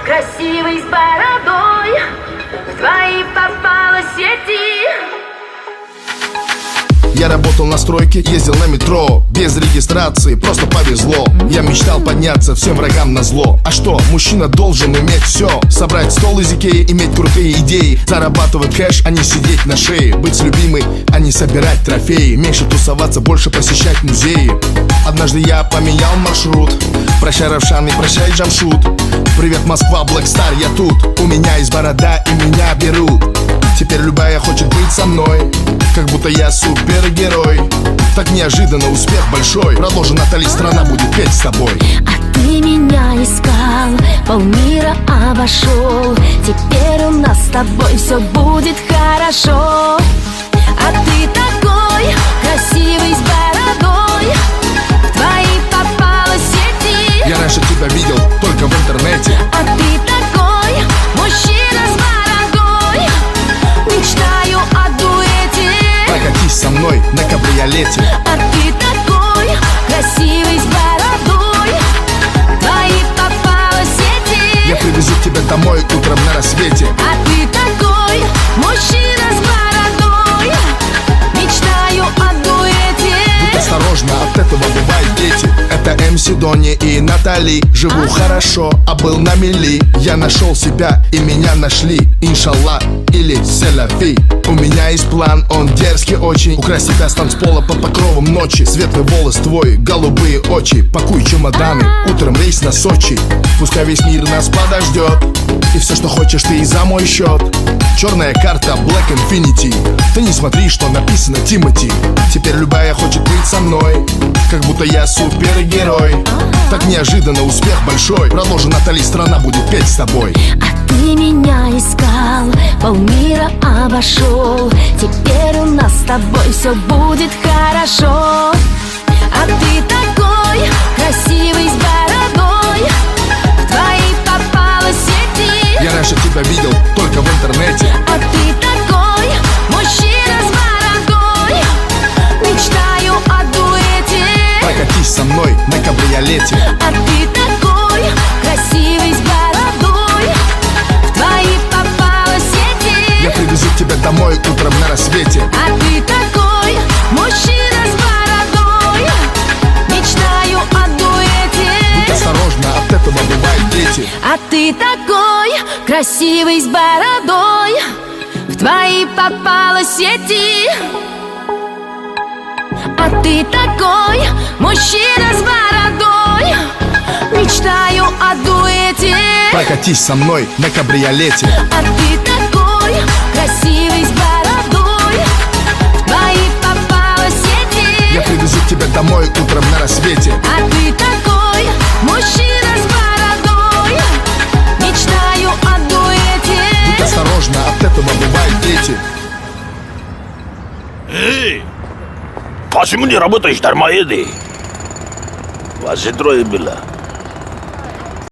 красивый с бородой, в твои попала сети. Я работал на стройке, ездил на метро, без регистрации, просто повезло. Я мечтал подняться всем врагам назло. А что, мужчина должен уметь все: собрать стол из Икеи, иметь крутые идеи, зарабатывать кэш, а не сидеть на шее, быть с любимой, а не собирать трофеи, меньше тусоваться, больше посещать музеи. Однажды я поменял маршрут. Прощай, Равшан, и прощай, Джамшут. Привет, Москва, Блэкстар, я тут. У меня есть борода, и меня берут. Теперь любая хочет быть со мной, как будто я супергерой. Так неожиданно успех большой. Продолжи, Натали, страна будет петь с тобой. А ты меня искал, полмира обошел. Теперь у нас с тобой все будет хорошо. А ты такой красивый с бородой, в твои попала сети. Я раньше тебя видел только в интернете. А ты такой мужчина с бородой, мечтаю о дуэте. Прокатись со мной на кабриолете. А ты такой красивый с бородой, в твои попала сети. Я привезу тебя домой утром на рассвете. А ты такой мужчина с бородой, мечтаю о дуэте. Будь осторожна, от этого бывают дети. Это МС Дони и Натали. Живу хорошо, а был на мели. Я нашел себя и меня нашли. Иншаллах или селяфи. У меня есть план, он дерзкий очень. Украсть тебя с танцпола под покровом ночи. Светлый волос твой, голубые очи. Пакуй чемоданы, утром рейс на Сочи. Пускай весь мир нас подождет, и все, что хочешь, ты и за мой счет. Черная карта Black Infinity. Ты не смотри, что написано Тимати. Теперь любая хочет быть со мной, как будто я супергерой. Так неожиданно успех большой. Продолжи, Натали, страна будет петь с тобой. А ты меня искал, полмира обошел. Теперь у нас с тобой все будет хорошо. А ты такой красивый с бородой, в твои попала сети. Я раньше тебя видел только в интернете. А ты такой мужчина с бородой, мечтаю о дуэте. Прокатись со мной на кабриолете. А ты такой красивый с бородой, в твои попала сети. Я привезу тебя домой утром на рассвете. А ты такой мужчина с бородой, мечтаю о дуэте. Будь осторожна, от этого бывают дети. А ты такой красивый с бородой, в твои попала сети. А ты такой мужчина с бородой, мечтаю о дуэте. Прокатись со мной на кабриолете. А ты такой красивый с бородой, в твои попала сети. Я привезу тебя домой утром на рассвете. А ты такой мужчина с бородой, мечтаю о дуэте. Будь осторожна, от этого бывают дети. Эй! Почему не работаешь, дармоеды? Вас же трое было.